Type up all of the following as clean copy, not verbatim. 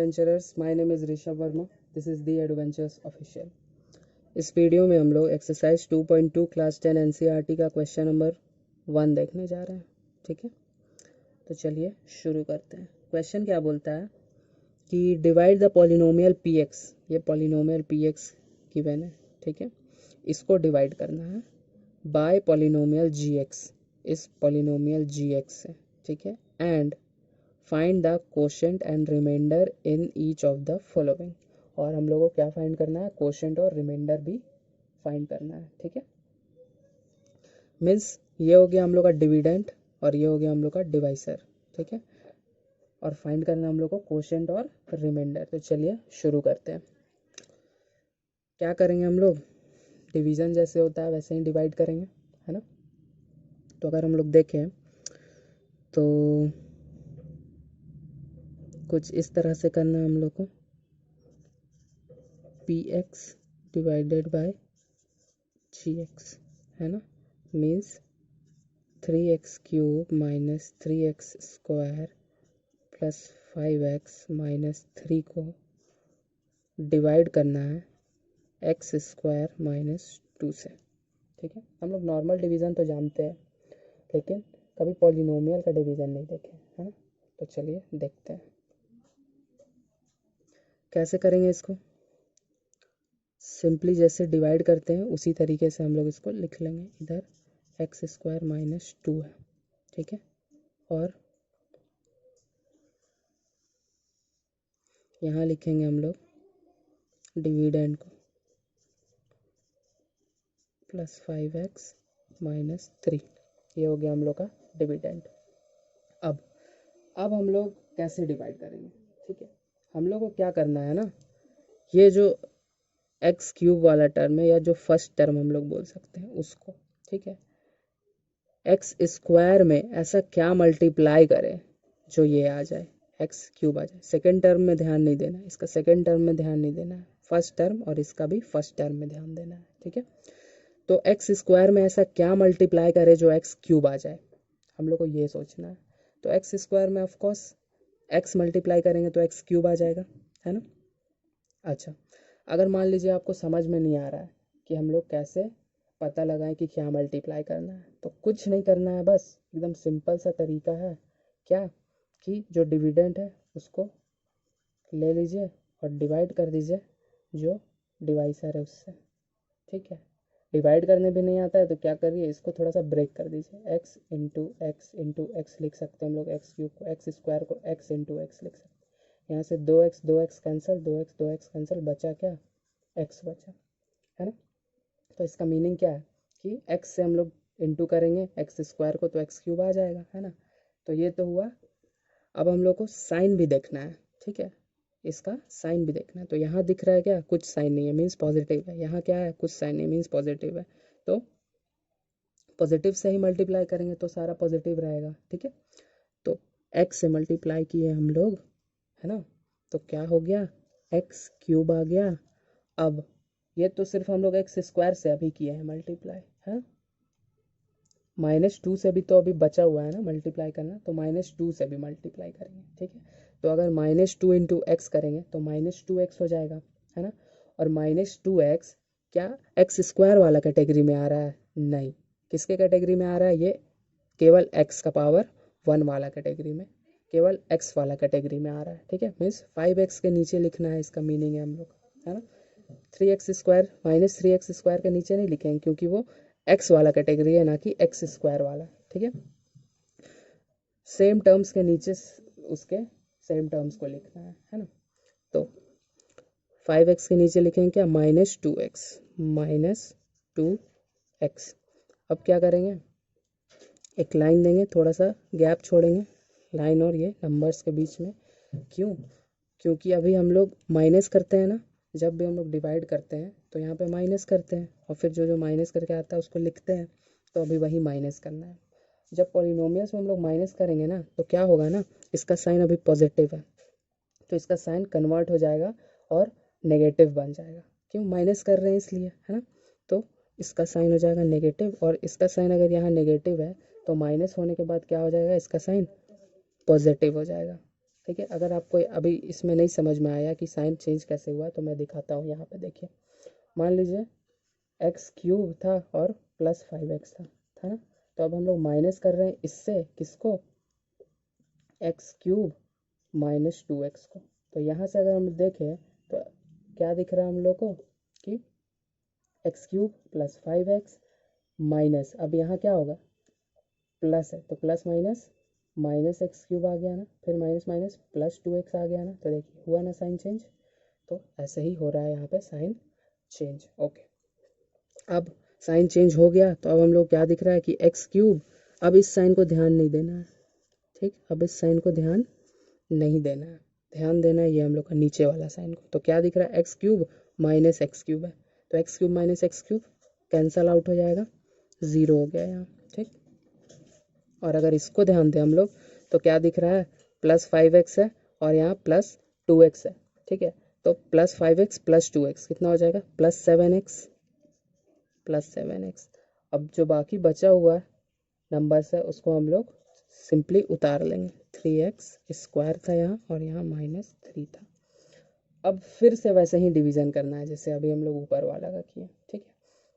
Adventurers, my name is Rishabh Verma, this is the adventures official. इस video में हम लोग एक्सरसाइज 2.2 क्लास 10 एनसीईआरटी का क्वेश्चन नंबर 1 देखने जा रहे हैं। ठीक है, तो चलिए शुरू करते हैं। क्वेश्चन क्या बोलता है कि divide the polynomial P X, ये पॉलिनोमियल पी एक्स गिवन है। ठीक है, इसको डिवाइड करना है बाय पॉलिनोमियल जी एक्स, इस पॉलिनोमियल जी एक्स से। ठीक है, and find the quotient and remainder in each of the following. और हम लोगों को क्या फाइंड करना है? कोशेंट और रिमाइंडर भी फाइंड करना है। ठीक है, मीन्स ये हो गया हम लोग का डिविडेंट और ये हो गया हम लोग का डिवाइसर। ठीक है, और फाइंड करना हम लोग को कोशेंट और रिमाइंडर। तो चलिए शुरू करते हैं। क्या करेंगे हम लोग? डिवीज़न जैसे होता है वैसे ही डिवाइड करेंगे, है ना। तो अगर हम लोग देखें तो कुछ इस तरह से करना है हम लोग को, P X divided by G X, है ना। Means 3x³ minus 3x square plus 5x minus 3 को डिवाइड करना है एक्स स्क्वायर माइनस 2 से। ठीक है, हम लोग नॉर्मल डिवीज़न तो जानते हैं लेकिन कभी पॉलिनोमियल का डिवीज़न नहीं देखे, है ना। तो चलिए देखते हैं कैसे करेंगे इसको। सिंपली जैसे डिवाइड करते हैं उसी तरीके से हम लोग इसको लिख लेंगे। इधर एक्स स्क्वायर माइनस 2 है। ठीक है, और यहाँ लिखेंगे हम लोग डिविडेंड को प्लस 5x माइनस 3। ये हो गया हम लोग का डिविडेंड। अब हम लोग कैसे डिवाइड करेंगे? ठीक है, हम लोग को क्या करना है ना, ये जो x³ वाला टर्म है या जो फर्स्ट टर्म हम लोग बोल सकते हैं उसको, ठीक है, एक्स स्क्वायर में ऐसा क्या मल्टीप्लाई करें जो ये आ जाए, x³ आ जाए। सेकेंड टर्म में ध्यान नहीं देना है, इसका सेकेंड टर्म में ध्यान नहीं देना है, फर्स्ट टर्म और इसका भी फर्स्ट टर्म में ध्यान देना है। ठीक है, तो एक्स स्क्वायर में ऐसा क्या मल्टीप्लाई करे जो x³ आ जाए, हम लोग को ये सोचना है। तो एक्स स्क्वायर में ऑफकोर्स x मल्टीप्लाई करेंगे तो x³ आ जाएगा, है ना। अच्छा, अगर मान लीजिए आपको समझ में नहीं आ रहा है कि हम लोग कैसे पता लगाएं कि क्या मल्टीप्लाई करना है, तो कुछ नहीं करना है, बस एकदम सिंपल सा तरीका है। क्या कि जो डिविडेंड है उसको ले लीजिए और डिवाइड कर दीजिए जो डिवाइसर है उससे। ठीक है, डिवाइड करने भी नहीं आता है तो क्या करिए, इसको थोड़ा सा ब्रेक कर दीजिए। एक्स इंटू एक्स लिख सकते हैं हम लोग, x³ को, एक्स स्क्वायर को x इंटू एक्स लिख सकते हैं। यहाँ से 2x कैंसिल, 2x कैंसिल, बचा क्या? x बचा, है ना। तो इसका मीनिंग क्या है कि x से हम लोग इंटू करेंगे एक्स स्क्वायर को तो x³ आ जाएगा, है ना। तो ये तो हुआ। अब हम लोग को साइन भी देखना है। ठीक है, इसका साइन भी देखना है। तो यहाँ दिख रहा है क्या? कुछ साइन नहीं है, मीन्स पॉजिटिव है। यहाँ क्या है? कुछ साइन नहीं, मीन्स पॉजिटिव है। तो पॉजिटिव से ही मल्टीप्लाई करेंगे तो सारा पॉजिटिव रहेगा। ठीक है, तो x से मल्टीप्लाई किए हम लोग, है ना। तो क्या हो गया? x³ आ गया। अब ये तो सिर्फ हम लोग एक्स स्क्वायर से अभी किए हैं मल्टीप्लाई, है। -2 से भी तो अभी बचा हुआ है ना मल्टीप्लाई करना, तो -2 से भी मल्टीप्लाई करेंगे। ठीक है, तो अगर -2 इंटू एक्स करेंगे तो -2x हो जाएगा, है ना। और -2x क्या एक्स स्क्वायर वाला कैटेगरी में आ रहा है? नहीं, किसके कैटेगरी में आ रहा है? ये केवल x का पावर 1 वाला कैटेगरी में, केवल x वाला कैटेगरी में आ रहा है। ठीक है, मीन्स 5x के नीचे लिखना है, इसका मीनिंग है हम लोग, है ना। 3x² माइनस 3x² के नीचे नहीं लिखेंगे क्योंकि वो x वाला कैटेगरी है ना कि x स्क्वायर वाला। ठीक है, सेम टर्म्स के नीचे उसके सेम टर्म्स को लिखना है ना। तो 5x के नीचे लिखेंगे क्या? -2x minus 2x। अब क्या करेंगे? एक लाइन देंगे, थोड़ा सा गैप छोड़ेंगे लाइन और ये नंबर्स के बीच में। क्यों? क्योंकि अभी हम लोग माइनस करते हैं ना, जब भी हम लोग डिवाइड करते हैं तो यहाँ पे माइनस करते हैं और फिर जो जो माइनस करके आता है उसको लिखते हैं। तो अभी वही माइनस करना है। जब पॉलिनोमियल्स में हम लोग माइनस करेंगे ना तो क्या होगा ना, इसका साइन अभी पॉजिटिव है तो इसका साइन कन्वर्ट हो जाएगा और नेगेटिव बन जाएगा। क्यों? माइनस कर रहे हैं इसलिए, है ना। तो इसका साइन हो जाएगा नेगेटिव, और इसका साइन अगर यहाँ नेगेटिव है तो माइनस होने के बाद क्या हो जाएगा? इसका साइन पॉजिटिव हो जाएगा, ठीक है। अगर आपको अभी इसमें नहीं समझ में आया कि साइन चेंज कैसे हुआ तो मैं दिखाता हूँ। यहाँ पे देखिए, मान लीजिए एक्स क्यूब था और प्लस 5x था ना। तो अब हम लोग माइनस कर रहे हैं इससे किसको, एक्स क्यूब माइनस 2x को। तो यहाँ से अगर हम देखें तो क्या दिख रहा है हम लोग को कि x cube plus 5x minus, अब यहाँ क्या होगा, प्लस है तो plus minus minus X cube आ गया ना, फिर माइनस माइनस प्लस 2x आ गया ना। तो देखिए हुआ ना साइन चेंज। तो ऐसे ही हो रहा है यहाँ पे साइन चेंज। ओके, अब साइन चेंज हो गया तो अब हम लोग क्या दिख रहा है कि एक्स क्यूब, अब इस साइन को ध्यान नहीं देना है, ठीक। अब इस साइन को ध्यान नहीं देना है, ध्यान देना है ये हम लोग का नीचे वाला साइन को। तो क्या दिख रहा है, x cube minus X cube है, तो x cube minus X cube cancel out हो जाएगा, 0 हो गया यहाँ, ठीक। और अगर इसको ध्यान दें हम लोग तो क्या दिख रहा है, प्लस 5x है और यहाँ प्लस 2x है, ठीक है। तो प्लस 5x प्लस 2x कितना हो जाएगा, प्लस 7x, प्लस 7x। अब जो बाकी बचा हुआ नंबर्स है उसको हम लोग सिंपली उतार लेंगे। 3x स्क्वायर था यहाँ और यहाँ -3 था। अब फिर से वैसे ही डिवीज़न करना है जैसे अभी हम लोग ऊपर वाला का किए, ठीक है।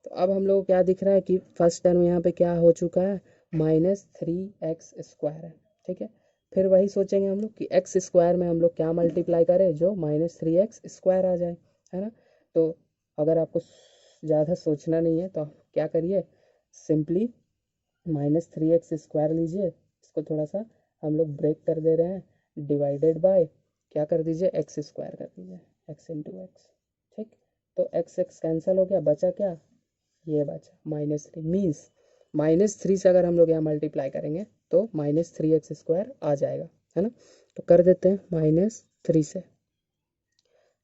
तो अब हम लोग को क्या दिख रहा है कि फर्स्ट टर्म यहाँ पे क्या हो चुका है, -3x स्क्वायर है, ठीक है। फिर वही सोचेंगे हम लोग कि एक्स स्क्वायर में हम लोग क्या मल्टीप्लाई करें जो -3x स्क्वायर आ जाए, है ना। तो अगर आपको ज़्यादा सोचना नहीं है तो आप क्या करिए, सिंपली -3x स्क्वायर लीजिए, इसको थोड़ा सा हम लोग ब्रेक कर दे रहे हैं, डिवाइडेड बाय क्या कर दीजिए, एक्स स्क्वायर कर दीजिए, एक्स इंटू एक्स, ठीक। तो एक्स एक्स कैंसिल हो गया, बचा क्या, ये बचा -3, मीन्स -3 से अगर हम लोग यहाँ मल्टीप्लाई करेंगे तो -3x स्क्वायर आ जाएगा, है ना। तो कर देते हैं -3 से।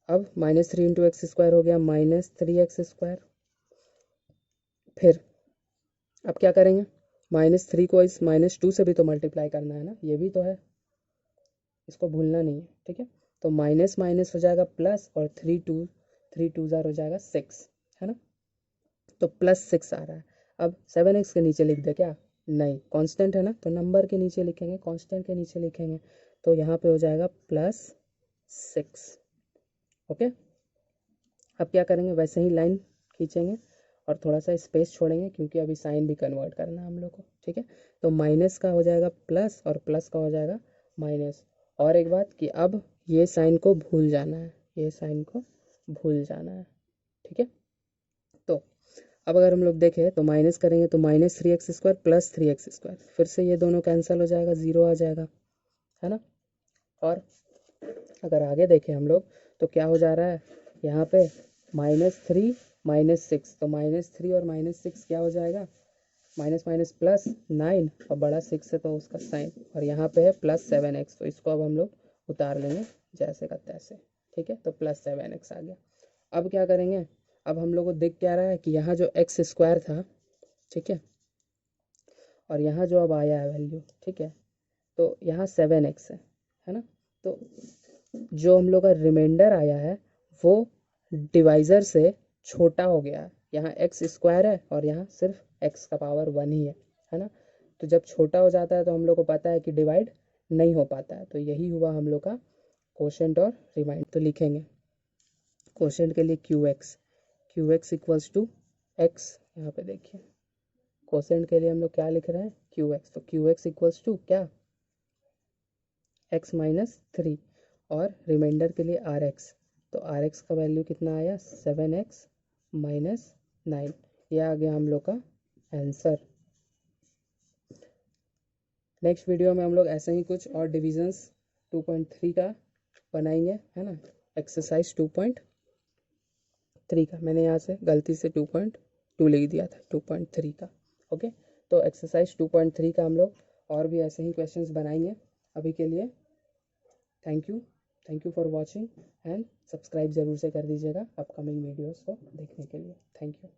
अब -3 इंटू एक्स स्क्वायर हो गया -3x स्क्वायर। फिर अब क्या करेंगे, -3 को इस -2 से भी तो मल्टीप्लाई करना है ना, ये भी तो है, इसको भूलना नहीं है, ठीक है। तो माइनस माइनस हो जाएगा प्लस और 3 जार हो जाएगा 6, है ना। तो +6 आ रहा है। अब 7x के नीचे लिख दे क्या, नहीं, कांस्टेंट है ना, तो नंबर के नीचे लिखेंगे, कांस्टेंट के नीचे लिखेंगे। तो यहाँ पे हो जाएगा +6। ओके, अब क्या करेंगे, वैसे ही लाइन खींचेंगे और थोड़ा सा स्पेस छोड़ेंगे क्योंकि अभी साइन भी कन्वर्ट करना है हम लोग को, ठीक है। तो माइनस का हो जाएगा प्लस और प्लस का हो जाएगा माइनस। और एक बात कि अब ये साइन को भूल जाना है, ये साइन को भूल जाना है, ठीक है। तो अब अगर हम लोग देखें तो माइनस करेंगे तो -3x square plus 3x square, फिर से ये दोनों कैंसिल हो जाएगा, 0 आ जाएगा, है ना। और अगर आगे देखें हम लोग तो क्या हो जा रहा है, यहाँ पे -3 -6, तो -3 और -6 क्या हो जाएगा, माइनस माइनस प्लस 9 और बड़ा 6 है तो उसका साइन, और यहाँ पे है +7x, तो इसको अब हम लोग उतार लेंगे जैसे का तैसे, ठीक है। तो +7x आ गया। अब क्या करेंगे, अब हम लोग को दिख क्या रहा है कि यहाँ जो एक्स स्क्वायर था, ठीक है, और यहाँ जो अब आया है वैल्यू, ठीक है, तो यहाँ 7x है ना। तो जो हम लोग का रिमाइंडर आया है वो डिवाइज़र से छोटा हो गया है, यहाँ एक्स स्क्वायर है और यहाँ सिर्फ x का पावर 1 ही है ना। तो जब छोटा हो जाता है तो हम लोग को पता है कि डिवाइड नहीं हो पाता है, तो यही हुआ हम लोग का कोशेंट और रिमाइंडर। तो लिखेंगे कोशेंट के लिए Q X equals to X, यहाँ पे देखिए कोसेंट के लिए हम लोग क्या लिख रहे हैं, क्यू एक्स, तो क्यू एक्स इक्वल्स टू क्या, एक्स -3, और रिमाइंडर के लिए आर एक्स, तो आर एक्स का वैल्यू कितना आया, 7x - 9, ये आ गया हम लोग का आंसर। नेक्स्ट वीडियो में हम लोग ऐसे ही कुछ और डिविजन्स 2.3 का बनाएंगे, है ना। एक्सरसाइज 2.3 का, मैंने यहाँ से गलती से 2.2 लिख दिया था, 2.3 का। ओके, तो एक्सरसाइज 2.3 का हम लोग और भी ऐसे ही क्वेश्चंस बनाएंगे। अभी के लिए thank you for watching and subscribe ज़रूर से कर दीजिएगा अपकमिंग वीडियोस को देखने के लिए। Thank you.